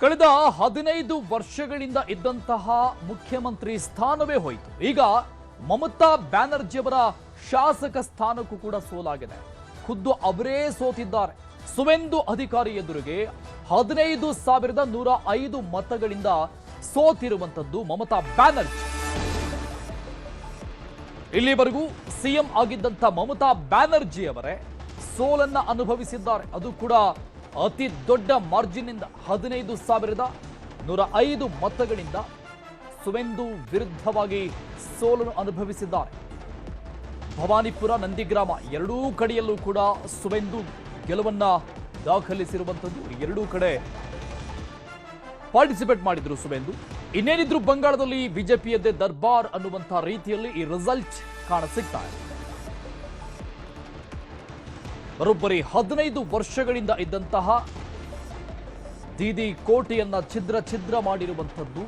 ಕಳೆದ 15 ವರ್ಷಗಳಿಂದ ಇದ್ದಂತಹ ಮುಖ್ಯಮಂತ್ರಿ ಸ್ಥಾನವೇ ಹೋಯಿತು. ಈಗ ಮಮತಾ ಬ್ಯಾನರ್ಜಿಯವರ ಶಾಸಕ ಸ್ಥಾನಕ್ಕೂ ಕೂಡ ಸೋಲಾಗಿದೆ. ಖುದ್ದು ಅವರೇ ಸೋತಿದ್ದಾರೆ. ಸುವೇಂದು ಅಧಿಕಾರಿ ಎದುರಿಗೆ 15,105 ಮತಗಳಿಂದ ಸೋತಿರುವಂತದ್ದು ಮಮತಾ ಬ್ಯಾನರ್ಜಿ. ಇಲ್ಲಿವರೆಗೂ ಸಿಎಂ ಆಗಿದ್ದಂತ ಮಮತಾ ಬ್ಯಾನರ್ಜಿ ಅವರೇ ಸೋಲನ್ನ ಅನುಭವಿಸಿದ್ದಾರೆ. ಅದು ಕೂಡ ಅತಿ ದೊಡ್ಡ ಮಾರ್ಜಿನ್ ಇಂದ 15,105 ಮತಗಳಿಂದ ಸುವೇಂದು ವಿರುದ್ಧವಾಗಿ ಸೋಲನ್ನು ಅನುಭವಿಸಿದ್ದಾರೆ. ಭವಾನಿಪುರ, ನಂದಿಗ್ರಾಮ ಎರಡೂ ಕಡೆಯಲ್ಲೂ ಕೂಡ ಸುವೇಂದು ಗೆಲುವನ್ನ ದಾಖಲಿಸಿರುವಂಥದ್ದು. ಎರಡೂ ಕಡೆ ಪಾರ್ಟಿಸಿಪೇಟ್ ಮಾಡಿದ್ರು ಸುವೇಂದು. ಇನ್ನೇನಿದ್ರು ಬಂಗಾಳದಲ್ಲಿ ಬಿಜೆಪಿಯದ್ದೇ ದರ್ಬಾರ್ ಅನ್ನುವಂತಹ ರೀತಿಯಲ್ಲಿ ಈ ರಿಸಲ್ಟ್ ಕಾಣಸಿಗ್ತಾ ಇದೆ. ಬರೋಬ್ಬರಿ 15 ವರ್ಷಗಳಿಂದ ಇದ್ದಂತಹ ದೀದಿ ಕೋಟೆಯನ್ನ ಛಿದ್ರ ಮಾಡಿರುವಂಥದ್ದು.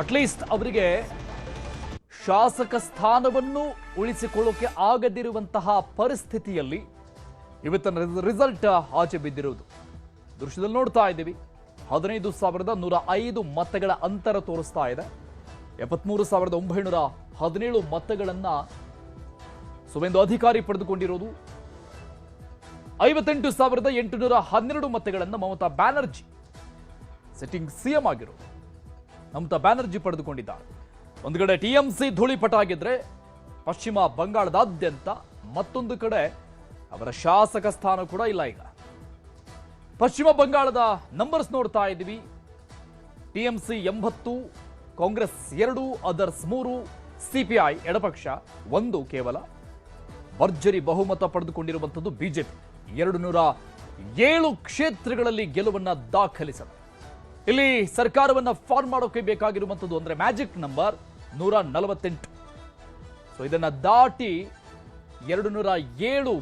ಅಟ್ಲೀಸ್ಟ್ ಅವರಿಗೆ ಶಾಸಕ ಸ್ಥಾನವನ್ನು ಉಳಿಸಿಕೊಳ್ಳೋಕೆ ಆಗದಿರುವಂತಹ ಪರಿಸ್ಥಿತಿಯಲ್ಲಿ ಇವತ್ತಿನ ರಿಸಲ್ಟ್ ಆಚೆ ಬಿದ್ದಿರುವುದು ದೃಶ್ಯದಲ್ಲಿ ನೋಡ್ತಾ ಇದ್ದೀವಿ. 15,105 ಮತಗಳ ಅಂತರ ತೋರಿಸ್ತಾ ಇದೆ. 73,917 ಮತಗಳನ್ನ ಸುವೇಂದು ಅಧಿಕಾರಿ ಪಡೆದುಕೊಂಡಿರೋದು. 58,812 ಮತಗಳನ್ನು ಮಮತಾ ಬ್ಯಾನರ್ಜಿ, ಸಿಟ್ಟಿಂಗ್ ಸಿಎಂ ಆಗಿರೋದು ಮಮತಾ ಬ್ಯಾನರ್ಜಿ ಪಡೆದುಕೊಂಡಿದ್ದಾರೆ. ಒಂದು ಕಡೆ ಟಿಎಂಸಿ ಧೂಳಿಪಟ ಆಗಿದ್ರೆ ಪಶ್ಚಿಮ ಬಂಗಾಳದಾದ್ಯಂತ ಮತ್ತೊಂದು ಕಡೆ ಅವರ ಶಾಸಕ ಸ್ಥಾನ ಕೂಡ ಇಲ್ಲ. ಈಗ ಪಶ್ಚಿಮ ಬಂಗಾಳದ ನಂಬರ್ಸ್ ನೋಡ್ತಾ ಇದ್ದೀವಿ. ಟಿಎಂಸಿ 80, ಕಾಂಗ್ರೆಸ್ 2, ಅದರ್ಸ್ 3, ಸಿಪಿಐ ಎಡಪಕ್ಷ 1 ಕೇವಲ. ಭರ್ಜರಿ ಬಹುಮತ ಪಡೆದುಕೊಂಡಿರುವಂಥದ್ದು ಬಿಜೆಪಿ 207 ಕ್ಷೇತ್ರಗಳಲ್ಲಿ ಗೆಲುವನ್ನ ದಾಖಲಿಸಿದೆ. ಇಲ್ಲಿ ಸರ್ಕಾರವನ್ನ ಫಾರ್ಮ್ ಮಾಡೋಕೆ ಬೇಕಾಗಿರುವಂಥದ್ದು ಅಂದ್ರೆ ಮ್ಯಾಜಿಕ್ ನಂಬರ್ 148. ಸೊ ಇದನ್ನ ದಾಟಿ 207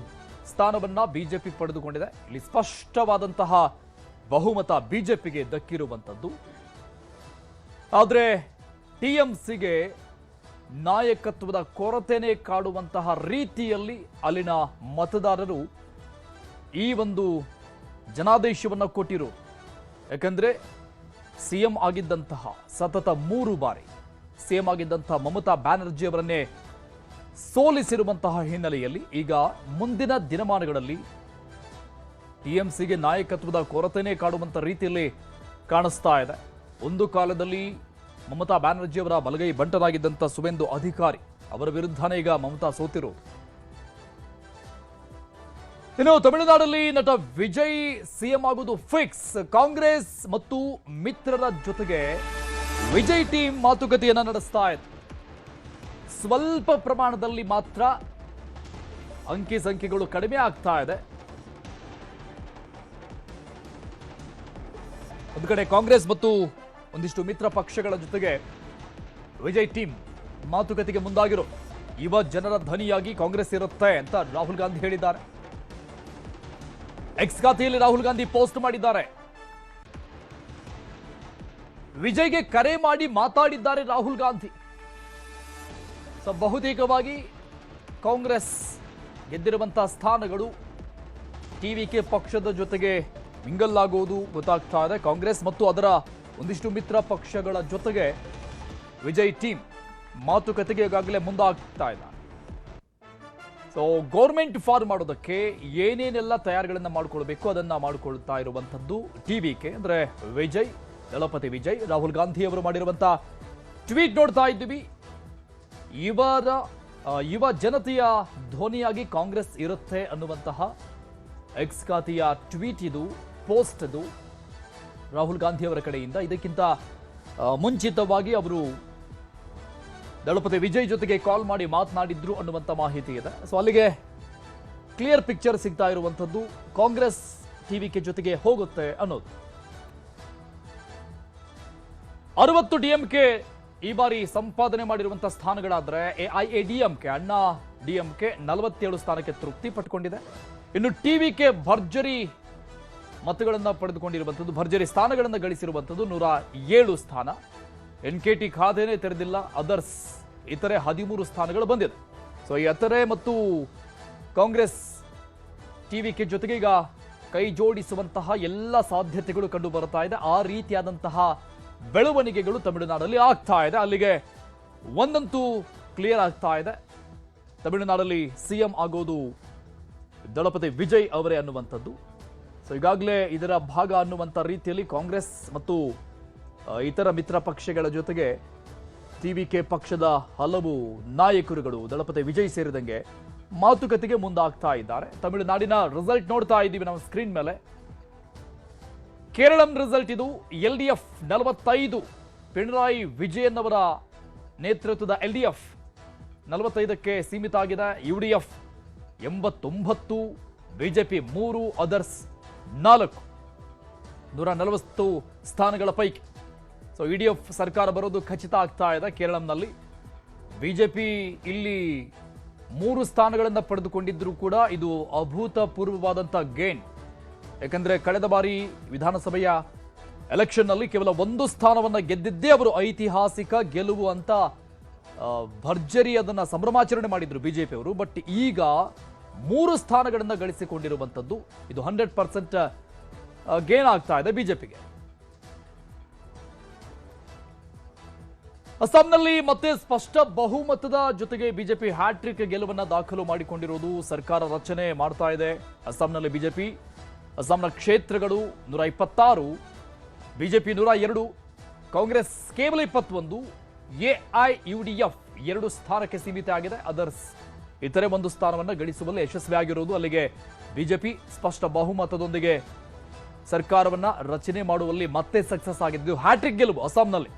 ಸ್ಥಾನವನ್ನ ಬಿಜೆಪಿ ಪಡೆದುಕೊಂಡಿದೆ. ಇಲ್ಲಿ ಸ್ಪಷ್ಟವಾದಂತಹ ಬಹುಮತ ಬಿಜೆಪಿಗೆ ದಕ್ಕಿರುವಂಥದ್ದು. ಆದರೆ ಟಿಎಂಸಿಗೆ ನಾಯಕತ್ವದ ಕೊರತೆನೇ ಕಾಡುವಂತಹ ರೀತಿಯಲ್ಲಿ ಅಲ್ಲಿನ ಮತದಾರರು ಈ ಒಂದು ಜನಾದೇಶವನ್ನು ಕೊಟ್ಟಿರು. ಯಾಕಂದ್ರೆ ಸಿಎಂ ಆಗಿದ್ದಂತಹ ಸತತ 3 ಬಾರಿ ಸಿಎಂ ಆಗಿದ್ದಂತಹ ಮಮತಾ ಬ್ಯಾನರ್ಜಿ ಅವರನ್ನೇ ಸೋಲಿಸಿರುವಂತಹ ಹಿನ್ನೆಲೆಯಲ್ಲಿ ಈಗ ಮುಂದಿನ ದಿನಮಾನಗಳಲ್ಲಿ ಟಿಎಂಸಿಗೆ ನಾಯಕತ್ವದ ಕೊರತೆನೇ ಕಾಡುವಂತ ರೀತಿಯಲ್ಲಿ ಕಾಣಿಸ್ತಾ ಇದೆ. ಒಂದು ಕಾಲದಲ್ಲಿ ಮಮತಾ ಬ್ಯಾನರ್ಜಿ ಅವರ ಬಲಗೈ ಬಂಟರಾಗಿದ್ದಂಥ ಸುವೇಂದು ಅಧಿಕಾರಿ ಅವರ ವಿರುದ್ಧನೇ ಈಗ ಮಮತಾ ಸೋತಿರೋದು. ಇನ್ನು ತಮಿಳುನಾಡಲ್ಲಿ ನಟ ವಿಜಯ್ ಸಿಎಂ ಆಗುವುದು ಫಿಕ್ಸ್. ಕಾಂಗ್ರೆಸ್ ಮತ್ತು ಮಿತ್ರರ ಜೊತೆಗೆ ವಿಜಯ್ ಟೀಮ್ ಮಾತುಕತೆಯನ್ನ ನಡೆಸ್ತಾ ಇದೆ. ಸ್ವಲ್ಪ ಪ್ರಮಾಣದಲ್ಲಿ ಮಾತ್ರ ಅಂಕಿ ಸಂಖ್ಯೆಗಳು ಕಡಿಮೆ ಆಗ್ತಾ ಇದೆ. ಒಂದು ಕಡೆ ಕಾಂಗ್ರೆಸ್ ಮತ್ತು ಒಂದಿಷ್ಟು ಮಿತ್ರ ಪಕ್ಷಗಳ ಜೊತೆಗೆ ವಿಜಯ್ ಟೀಮ್ ಮಾತುಕತೆಗೆ ಮುಂದಾಗಿರೋ ಯುವ ಜನರ ಧ್ವನಿಯಾಗಿ ಕಾಂಗ್ರೆಸ್ ಇರುತ್ತೆ ಅಂತ ರಾಹುಲ್ ಗಾಂಧಿ ಹೇಳಿದ್ದಾರೆ. ಎಕ್ಸ್ ಖಾತೆಯಲ್ಲಿ ರಾಹುಲ್ ಗಾಂಧಿ ಪೋಸ್ಟ್ ಮಾಡಿದ್ದಾರೆ. ವಿಜಯ್ಗೆ ಕರೆ ಮಾಡಿ ಮಾತಾಡಿದ್ದಾರೆ ರಾಹುಲ್ ಗಾಂಧಿ. ಸೊ ಬಹುತೇಕವಾಗಿ ಕಾಂಗ್ರೆಸ್ ಗೆದ್ದಿರುವಂತಹ ಸ್ಥಾನಗಳು ಟಿವಿಕೆ ಪಕ್ಷದ ಜೊತೆಗೆ ಮಿಂಗಲ್ ಆಗುವುದು ಗೊತ್ತಾಗ್ತಾ ಇದೆ. ಕಾಂಗ್ರೆಸ್ ಮತ್ತು ಅದರ ಒಂದಿಷ್ಟು ಮಿತ್ರ ಪಕ್ಷಗಳ ಜೊತೆಗೆ ವಿಜಯ್ ಟೀಮ್ ಮಾತುಕತೆಗೆ ಈಗಾಗಲೇ ಮುಂದಾಗ್ತಾ ಇದೆ. ಸೊ ಗೌರ್ಮೆಂಟ್ ಫಾರ್ಮ್ ಮಾಡೋದಕ್ಕೆ ಏನೇನೆಲ್ಲ ತಯಾರಿಗಳನ್ನ ಮಾಡಿಕೊಳ್ಬೇಕು ಅದನ್ನ ಮಾಡಿಕೊಳ್ತಾ ಇರುವಂತದ್ದು ಟಿವಿಕೆ ಅಂದ್ರೆ ವಿಜಯ್, ದಳಪತಿ ವಿಜಯ್. ರಾಹುಲ್ ಗಾಂಧಿ ಅವರು ಮಾಡಿರುವಂತಹ ಟ್ವೀಟ್ ನೋಡ್ತಾ ಇದ್ದೀವಿ. ಯುವ ಜನತೆಯ ಧ್ವನಿಯಾಗಿ ಕಾಂಗ್ರೆಸ್ ಇರುತ್ತೆ ಅನ್ನುವಂತಹ ಎಕ್ಸ್ ಖಾತೆಯ ಟ್ವೀಟ್ ಇದು, ಪೋಸ್ಟ್ ಇದು ರಾಹುಲ್ ಗಾಂಧಿ ಅವರ ಕಡೆಯಿಂದ. ಇದಕ್ಕಿಂತ ಮುಂಚಿತವಾಗಿ ಅವರು ದಳಪತಿ ವಿಜಯ್ ಜೊತೆಗೆ ಕಾಲ್ ಮಾಡಿ ಮಾತನಾಡಿದ್ರು ಅನ್ನುವಂಥ ಮಾಹಿತಿ ಇದೆ. ಸೊ ಅಲ್ಲಿಗೆ ಕ್ಲಿಯರ್ ಪಿಕ್ಚರ್ ಸಿಗ್ತಾ ಇರುವಂಥದ್ದು ಕಾಂಗ್ರೆಸ್ ಟಿವಿಕೆ ಜೊತೆಗೆ ಹೋಗುತ್ತೆ ಅನ್ನೋದು. 60 ಡಿಎಂಕೆ ಈ ಬಾರಿ ಸಂಪಾದನೆ ಮಾಡಿರುವಂತಹ ಸ್ಥಾನಗಳಾದ್ರೆ ಎಐಎಡಿಎಂಕೆ, ಅಣ್ಣಾ ಡಿಎಂಕೆ 47 ಸ್ಥಾನಕ್ಕೆ ತೃಪ್ತಿ ಪಟ್ಟುಕೊಂಡಿದೆ. ಇನ್ನು ಟಿವಿಕೆ ಭರ್ಜರಿ ಮತಗಳನ್ನ ಪಡೆದುಕೊಂಡಿರುವಂಥದ್ದು, ಭರ್ಜರಿ ಸ್ಥಾನಗಳನ್ನು ಗಳಿಸಿರುವಂಥದ್ದು 107 ಸ್ಥಾನ. ಎನ್ಕೆಟಿ ಖಾತೆನೇ ತೆರೆದಿಲ್ಲ. ಅದರ್ಸ್ ಇತರೆ 13 ಸ್ಥಾನಗಳು ಬಂದಿದೆ. ಸೊ ಈ ಇತರೆ ಮತ್ತು ಕಾಂಗ್ರೆಸ್ ಟಿವಿಕೆ ಜೊತೆಗೆ ಈಗ ಕೈ ಜೋಡಿಸುವಂತಹ ಎಲ್ಲ ಸಾಧ್ಯತೆಗಳು ಕಂಡು ಬರ್ತಾ ಇದೆ. ಆ ರೀತಿಯಾದಂತಹ ಬೆಳವಣಿಗೆಗಳು ತಮಿಳುನಾಡಲ್ಲಿ ಆಗ್ತಾ ಇದೆ. ಅಲ್ಲಿಗೆ ಒಂದಂತೂ ಕ್ಲಿಯರ್ ಆಗ್ತಾ ಇದೆ, ತಮಿಳುನಾಡಲ್ಲಿ ಸಿಎಂ ಆಗೋದು ದಳಪತಿ ವಿಜಯ್ ಅವರೇ ಅನ್ನುವಂಥದ್ದು. ಸೊ ಈಗಾಗಲೇ ಇದರ ಭಾಗ ಅನ್ನುವಂಥ ರೀತಿಯಲ್ಲಿ ಕಾಂಗ್ರೆಸ್ ಮತ್ತು ಇತರ ಮಿತ್ರ ಪಕ್ಷಗಳ ಜೊತೆಗೆ ಟಿವಿಕೆ ಪಕ್ಷದ ಹಲವು ನಾಯಕರುಗಳು ದಳಪತಿ ವಿಜಯ್ ಸೇರಿದಂಗೆ ಮಾತುಕತೆಗೆ ಮುಂದಾಗ್ತಾ ಇದ್ದಾರೆ. ತಮಿಳುನಾಡಿನ ರಿಸಲ್ಟ್ ನೋಡ್ತಾ ಇದ್ದೀವಿ ನಾವು ಸ್ಕ್ರೀನ್ ಮೇಲೆ. ಕೇರಳಂ ರಿಸಲ್ಟ್ ಇದು. LDF 45, ಪಿಣರಾಯಿ ವಿಜಯನ್ ಅವರ ನೇತೃತ್ವದ LDF 45ಕ್ಕೆ ಸೀಮಿತ ಆಗಿದೆ. UDF 89, ಬಿಜೆಪಿ 3, ಅದರ್ಸ್ 4, 140 ಸ್ಥಾನಗಳ ಪೈಕಿ. ಸೊ EDF ಸರ್ಕಾರ ಬರೋದು ಖಚಿತ ಆಗ್ತಾ ಇದೆ ಕೇರಳಂನಲ್ಲಿ. ಬಿಜೆಪಿ ಇಲ್ಲಿ 3 ಸ್ಥಾನಗಳನ್ನು ಪಡೆದುಕೊಂಡಿದ್ರೂ ಕೂಡ ಇದು ಅಭೂತಪೂರ್ವವಾದಂಥ ಗೇನ್. ಯಾಕಂದ್ರೆ ಕಳೆದ ಬಾರಿ ವಿಧಾನಸಭೆಯ ಎಲೆಕ್ಷನ್ನಲ್ಲಿ ಕೇವಲ 1 ಸ್ಥಾನವನ್ನು ಗೆದ್ದಿದ್ದೇ ಅವರು ಐತಿಹಾಸಿಕ ಗೆಲುವು ಅಂತ ಭರ್ಜರಿ ಅದನ್ನ ಸಂಭ್ರಮಾಚರಣೆ ಮಾಡಿದ್ರು ಬಿಜೆಪಿ ಅವರು. ಬಟ್ ಈಗ 3 ಸ್ಥಾನಗಳನ್ನು ಗಳಿಸಿಕೊಂಡಿರುವಂಥದ್ದು ಇದು 100% ಗೇನ್ ಆಗ್ತಾ ಇದೆ ಬಿಜೆಪಿಗೆ. ಅಸ್ಸಾಂನಲ್ಲಿ ಮತ್ತೆ ಸ್ಪಷ್ಟ ಬಹುಮತದ ಜೊತೆಗೆ ಬಿಜೆಪಿ ಹ್ಯಾಟ್ರಿಕ್ ಗೆಲುವನ್ನ ದಾಖಲು ಮಾಡಿಕೊಂಡಿರುವುದು. ಸರ್ಕಾರ ರಚನೆ ಮಾಡ್ತಾ ಇದೆ ಅಸ್ಸಾಂನಲ್ಲಿ ಬಿಜೆಪಿ. ಅಸ್ಸಾಂನ ಕ್ಷೇತ್ರಗಳು 126, ಬಿಜೆಪಿ 102, ಕಾಂಗ್ರೆಸ್ ಕೇವಲ 21, AIUDF 2 ಸ್ಥಾನಕ್ಕೆ ಸೀಮಿತ ಆಗಿದೆ. ಅದರ್ಸ್ ಇತರೆ 1 ಸ್ಥಾನವನ್ನು ಗಳಿಸುವಲ್ಲಿ ಯಶಸ್ವಿಯಾಗಿರುವುದು. ಅಲ್ಲಿಗೆ ಬಿಜೆಪಿ ಸ್ಪಷ್ಟ ಬಹುಮತದೊಂದಿಗೆ ಸರ್ಕಾರವನ್ನ ರಚನೆ ಮಾಡುವಲ್ಲಿ ಮತ್ತೆ ಸಕ್ಸಸ್ ಆಗಿದ್ದು. ಹ್ಯಾಟ್ರಿಕ್ ಗೆಲುವು ಅಸ್ಸಾಂನಲ್ಲಿ.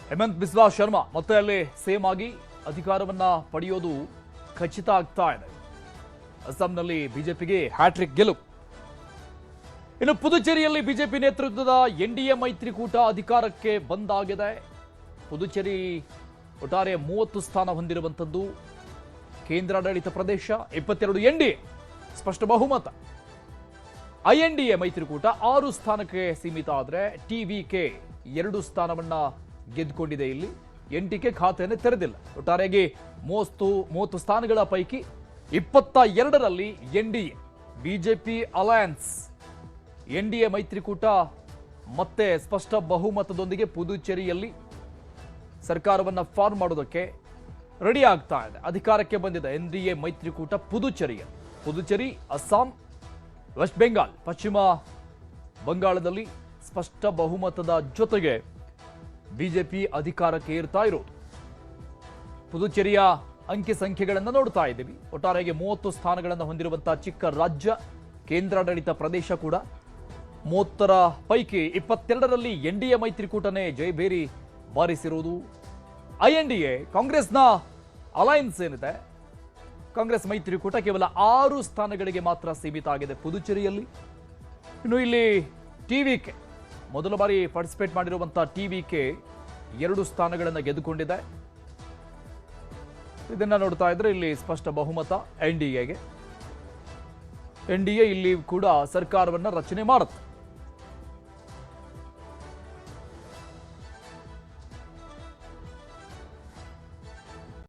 ಹೇಮಂತ್ ಬಿಸ್ವಾ ಶರ್ಮಾ ಮತ್ತೆ ಅಲ್ಲಿ ಸೇಮ್ ಆಗಿ ಅಧಿಕಾರವನ್ನ ಪಡೆಯೋದು ಖಚಿತ ಆಗ್ತಾ ಇದೆ. ಅಸ್ಸಾಂನಲ್ಲಿ ಬಿಜೆಪಿಗೆ ಹ್ಯಾಟ್ರಿಕ್ ಗೆಲುವು. ಇನ್ನು ಪುದುಚೇರಿಯಲ್ಲಿ ಬಿಜೆಪಿ ನೇತೃತ್ವದ NDA ಮೈತ್ರಿಕೂಟ ಅಧಿಕಾರಕ್ಕೆ ಬಂದಾಗಿದೆ. ಪುದುಚೇರಿ ಒಟ್ಟಾರೆ 30 ಸ್ಥಾನ ಹೊಂದಿರುವಂಥದ್ದು. ಕೇಂದ್ರಾಡಳಿತ ಪ್ರದೇಶ 22, NDA ಸ್ಪಷ್ಟ ಬಹುಮತ. INDA ಮೈತ್ರಿಕೂಟ 6 ಸ್ಥಾನಕ್ಕೆ ಸೀಮಿತ ಆದರೆ TVK 2 ಸ್ಥಾನವನ್ನ ಗೆದ್ದುಕೊಂಡಿದೆ. ಇಲ್ಲಿ NTK ಖಾತೆಯನ್ನು ತೆರೆದಿಲ್ಲ. ಒಟ್ಟಾರೆಯಾಗಿ 30 ಸ್ಥಾನಗಳ ಪೈಕಿ 22ರಲ್ಲಿ NDA ಬಿಜೆಪಿ ಅಲಯನ್ಸ್ NDA ಮೈತ್ರಿಕೂಟ ಮತ್ತೆ ಸ್ಪಷ್ಟ ಬಹುಮತದೊಂದಿಗೆ ಪುದುಚೇರಿಯಲ್ಲಿ ಸರ್ಕಾರವನ್ನು ಫಾರ್ಮ್ ಮಾಡೋದಕ್ಕೆ ರೆಡಿ ಆಗ್ತಾ ಇದೆ. ಅಧಿಕಾರಕ್ಕೆ ಬಂದಿದೆ NDA ಮೈತ್ರಿಕೂಟ ಪುದುಚೇರಿ, ಅಸ್ಸಾಂ, ವೆಸ್ಟ್ ಬೆಂಗಾಲ್, ಪಶ್ಚಿಮ ಬಂಗಾಳದಲ್ಲಿ ಸ್ಪಷ್ಟ ಬಹುಮತದ ಜೊತೆಗೆ ಬಿಜೆಪಿ ಅಧಿಕಾರಕ್ಕೆ ಏರ್ತಾ ಇರೋದು. ಪುದುಚೇರಿಯ ಅಂಕಿ ಸಂಖ್ಯೆಗಳನ್ನು ನೋಡ್ತಾ ಇದ್ದೀವಿ. ಒಟ್ಟಾರೆಯಾಗಿ 30 ಸ್ಥಾನಗಳನ್ನು ಹೊಂದಿರುವಂತಹ ಚಿಕ್ಕ ರಾಜ್ಯ, ಕೇಂದ್ರಾಡಳಿತ ಪ್ರದೇಶ ಕೂಡ. 30ರ ಪೈಕಿ 22ರಲ್ಲಿ NDA ಮೈತ್ರಿಕೂಟನೇ ಜಯಬೇರಿ ಬಾರಿಸಿರುವುದು. INDA ಕಾಂಗ್ರೆಸ್ನ ಅಲಯನ್ಸ್ ಏನಿದೆ, ಕಾಂಗ್ರೆಸ್ ಮೈತ್ರಿಕೂಟ ಕೇವಲ 6 ಸ್ಥಾನಗಳಿಗೆ ಮಾತ್ರ ಸೀಮಿತ ಆಗಿದೆ ಪುದುಚೇರಿಯಲ್ಲಿ. ಇನ್ನು ಇಲ್ಲಿ TVK ಮೊದಲ ಬಾರಿ ಪಾರ್ಟಿಸಿಪೇಟ್ ಮಾಡಿರುವಂತಹ TVK 2 ಸ್ಥಾನಗಳನ್ನು ಗೆದ್ದುಕೊಂಡಿದೆ. ಇದನ್ನ ನೋಡ್ತಾ ಇದ್ರೆ ಇಲ್ಲಿ ಸ್ಪಷ್ಟ ಬಹುಮತ NDAಗೆ. NDA ಇಲ್ಲಿ ಕೂಡ ಸರ್ಕಾರವನ್ನ ರಚನೆ ಮಾಡುತ್ತೆ.